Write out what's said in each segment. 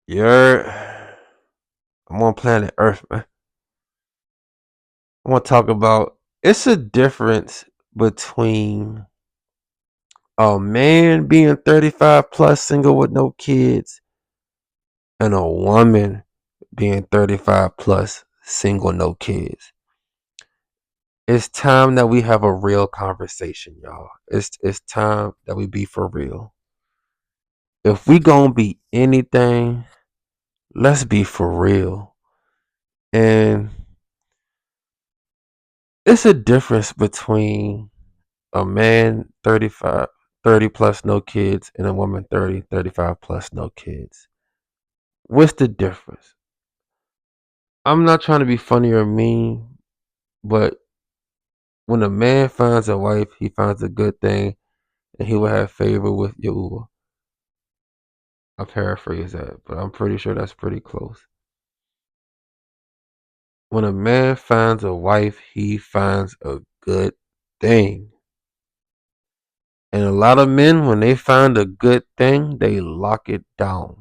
You're I'm on planet Earth, man. I want to talk about it's a difference between a man being 35 plus single with no kids and a woman being 35 plus single no kids. It's time that we have a real conversation, y'all. It's time that we be for real. If we gonna be anything, let's be for real. And it's a difference between a man 35, 30 plus no kids and a woman 30, 35 plus no kids. What's the difference? I'm not trying to be funny or mean, but when a man finds a wife, he finds a good thing and he will have favor with Yahuwah. I paraphrase that, but I'm pretty sure that's pretty close. When a man finds a wife, he finds a good thing. And a lot of men, when they find a good thing, they lock it down.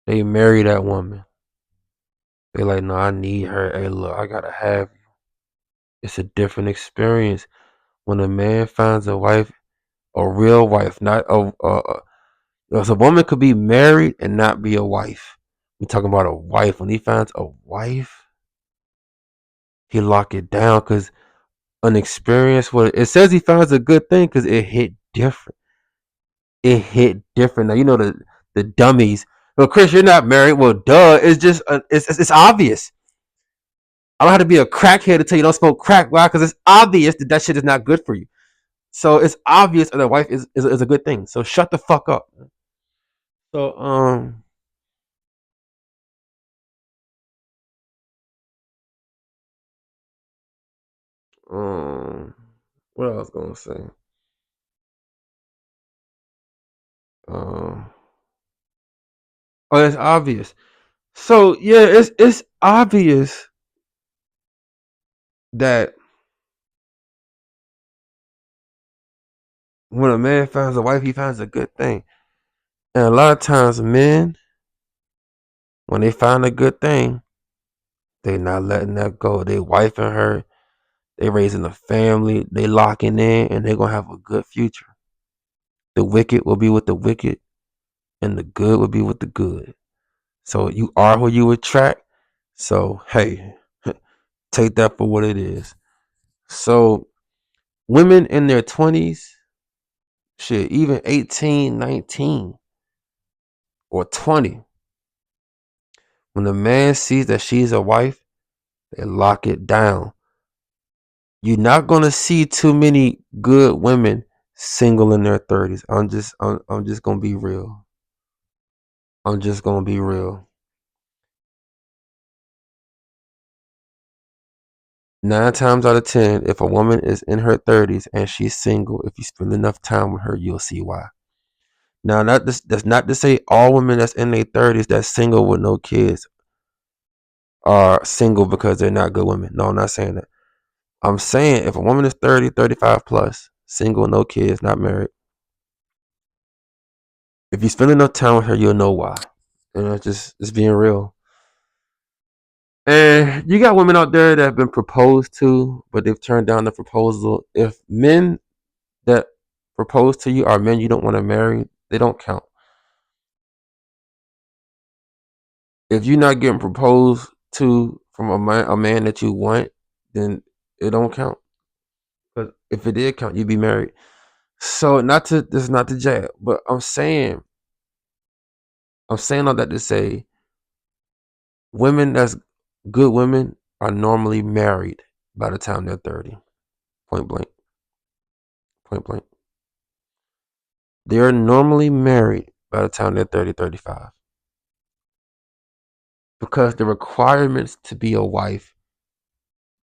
They marry that woman. They like, no, I need her. Hey, look, I gotta have you. It's a different experience when a man finds a wife, a real wife, not because a woman could be married and not be a wife. We talking about a wife. When he finds a wife, he lock it down because an experience. What it says, he finds a good thing because it hit different. It hit different. Now you know the dummies. Well, Chris, you're not married. Well, duh. It's just it's obvious. I don't have to be a crackhead to tell you don't smoke crack. Why? Because it's obvious that shit is not good for you. So it's obvious that a wife is a good thing. So shut the fuck up. So um what I was gonna say. Um oh, it's obvious. So yeah, it's obvious that when a man finds a wife, he finds a good thing. And a lot of times men, when they find a good thing, they not letting that go. They wifing her, they raising a family, they locking in, and they gonna have a good future. The wicked will be with the wicked, and the good will be with the good. So you are who you attract. So hey, take that for what it is. So women in their 20s, shit, even 18, 19, or 20, when a man sees that she's a wife, they lock it down. You're not gonna see too many good women single in their 30s. I'm just gonna be real. I'm just gonna be real. 9 times out of 10, if a woman is in her 30s and she's single, if you spend enough time with her, you'll see why. Now, that's not to say all women that's in their 30s that's single with no kids are single because they're not good women. No, I'm not saying that. I'm saying if a woman is 30, 35 plus, single, no kids, not married, if you spend enough time with her, you'll know why. And it's just being real. And you got women out there that have been proposed to, but they've turned down the proposal. If men that propose to you are men you don't want to marry, they don't count. If you're not getting proposed to from a man that you want, then it don't count. But if it did count, you'd be married. So not to this is not to jab, but I'm saying all that to say women that's good women are normally married by the time they're 30. Point blank. Point blank. They're normally married by the time they're 30, 35. Because the requirements to be a wife,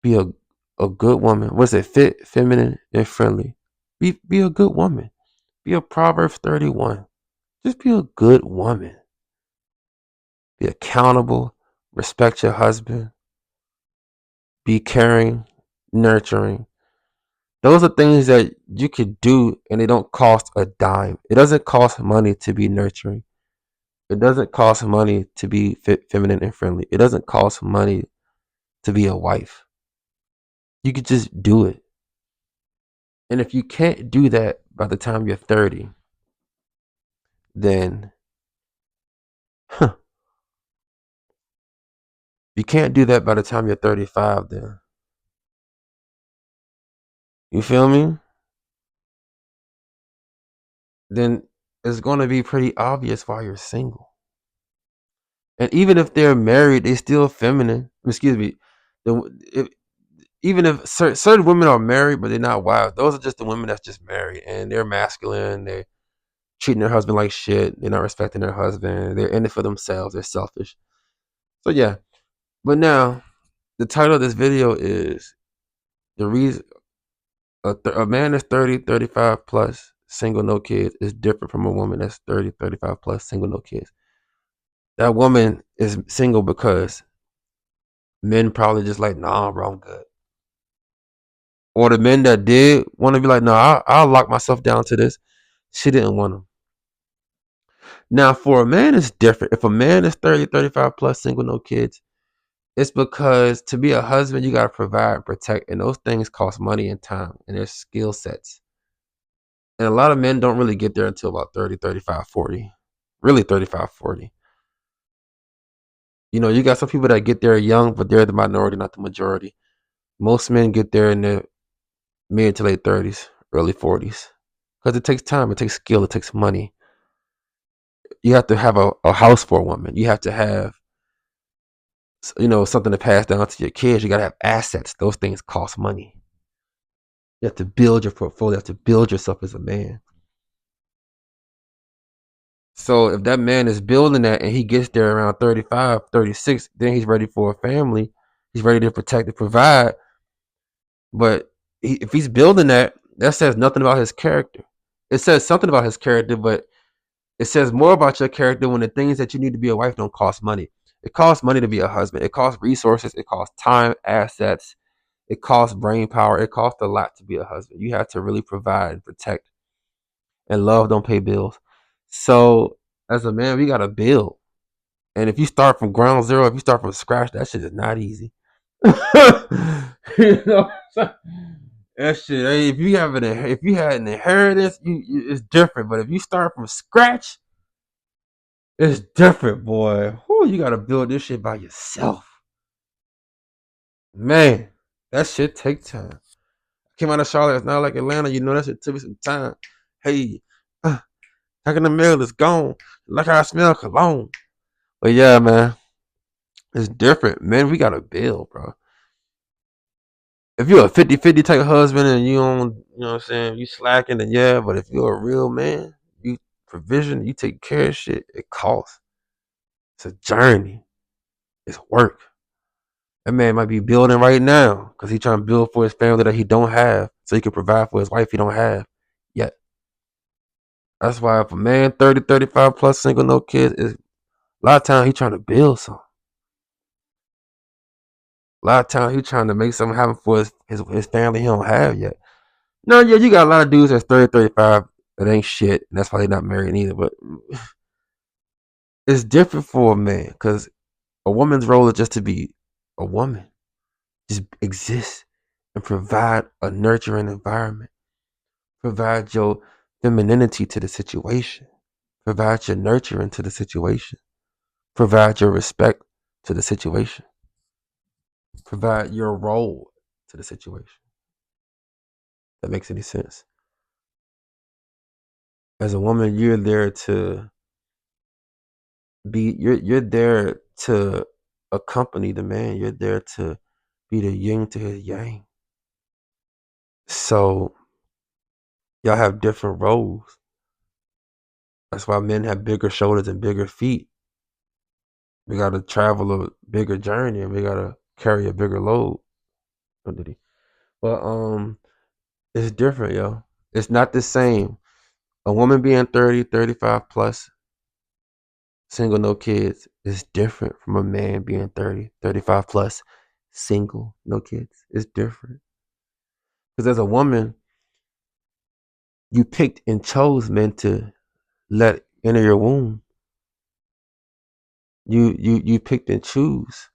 be a good woman, what's it, fit, feminine, and friendly. Be a good woman. Be a Proverbs 31. Just be a good woman. Be accountable. Respect your husband. Be caring, nurturing. Those are things that you could do and they don't cost a dime. It doesn't cost money to be nurturing. It doesn't cost money to be feminine and friendly. It doesn't cost money to be a wife. You could just do it. And if you can't do that by the time you're 30, then huh, you can't do that by the time you're 35, then. You feel me? Then it's going to be pretty obvious why you're single. And even if they're married, they still feminine. Excuse me. If, even if certain women are married, but they're not wives, those are just the women that's just married and they're masculine. They're treating their husband like shit. They're not respecting their husband. They're in it for themselves. They're selfish. So yeah. But now the title of this video is the reason a man that's 30, 35 plus, single, no kids, is different from a woman that's 30, 35 plus, single, no kids. That woman is single because men probably just like, nah, bro, I'm good. Or the men that did want to be like, nah, I'll lock myself down to this. She didn't want them. Now, for a man, it's different. If a man is 30, 35 plus, single, no kids, it's because to be a husband, you got to provide and protect. And those things cost money and time and their skill sets. And a lot of men don't really get there until about 30, 35, 40. Really 35, 40. You know, you got some people that get there young, but they're the minority, not the majority. Most men get there in their mid to late 30s, early 40s. Because it takes time, it takes skill, it takes money. You have to have a house for a woman. You have to have, you know, something to pass down to your kids. You got to have assets. Those things cost money. You have to build your portfolio. You have to build yourself as a man. So if that man is building that and he gets there around 35, 36, then he's ready for a family. He's ready to protect and provide. But if he's building that, that says nothing about his character. It says something about his character, but it says more about your character when the things that you need to be a wife don't cost money. It costs money to be a husband. It costs resources. It costs time, assets. It costs brain power. It costs a lot to be a husband. You have to really provide and protect. And love don't pay bills. So as a man, we gotta build. And if you start from ground zero, if you start from scratch, that shit is not easy. You know, that shit. Hey, if you had an inheritance, it's different. But if you start from scratch, it's different, boy. Whew, you gotta build this shit by yourself, man. That shit take time. Came out of Charlotte, it's not like Atlanta. You know that shit took me some time. Hey, how can the mail is gone? Like how I smell cologne. But yeah, man, it's different, man. We gotta build, bro. If you're a 50-50 type of husband and you don't, you know what I'm saying, you slacking, then yeah. But if you're a real man, you provision, you take care of shit. It costs. It's a journey. It's work. That man might be building right now because he's trying to build for his family that he don't have, so he can provide for his wife he don't have yet. That's why if a man 30, 35 plus, single, no kids, is a lot of times he trying to build something. A lot of times he trying to make something happen for his family he don't have yet. No, yeah, you got a lot of dudes that's 30, 35 that ain't shit, and that's why they not married either. But it's different for a man because a woman's role is just to be a woman, just exist and provide a nurturing environment. Provide your femininity to the situation. Provide your nurturing to the situation. Provide your respect to the situation. Provide your role to the situation. That makes any sense. As a woman, you're there to you're there to accompany the man. You're there to be the yin to his yang. So y'all have different roles. That's why men have bigger shoulders and bigger feet. We gotta travel a bigger journey and we gotta carry a bigger load. But it's different, yo. It's not the same. A woman being 30, 35 plus, single, no kids, is different from a man being 30, 35 plus, single, no kids. It's different. Because as a woman, you picked and chose men to let enter your womb. You picked and choose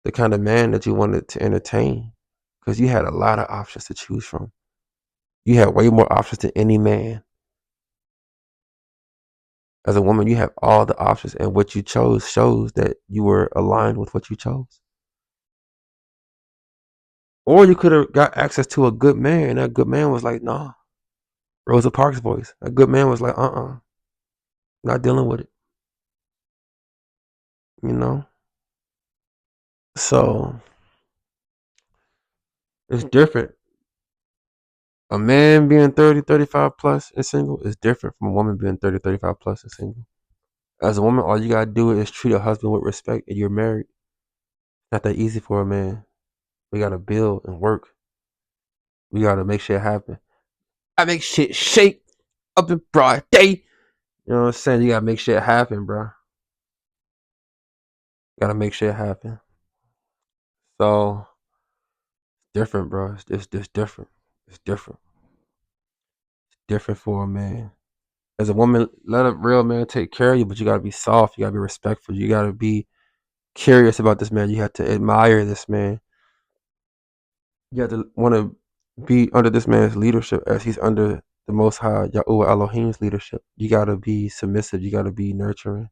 the kind of man that you wanted to entertain because you had a lot of options to choose from. You had way more options than any man. As a woman, you have all the options, and what you chose shows that you were aligned with what you chose. Or you could have got access to a good man, and that good man was like, nah. Rosa Parks' voice. A good man was like, not dealing with it. You know? So it's different. A man being 30, 35 plus and single is different from a woman being 30, 35 plus and single. As a woman, all you gotta do is treat a husband with respect and you're married. Not that easy for a man. We gotta build and work. We gotta make shit happen. I make shit shake up in broad day. You know what I'm saying? You gotta make shit happen, bro. Gotta make shit happen. So different, bro. It's different. It's different. It's different for a man. As a woman, let a real man take care of you, but you gotta be soft. You gotta be respectful. You gotta be curious about this man. You have to admire this man. You have to want to be under this man's leadership as he's under the Most High Yahuwah Elohim's leadership. You gotta be submissive. You gotta be nurturing.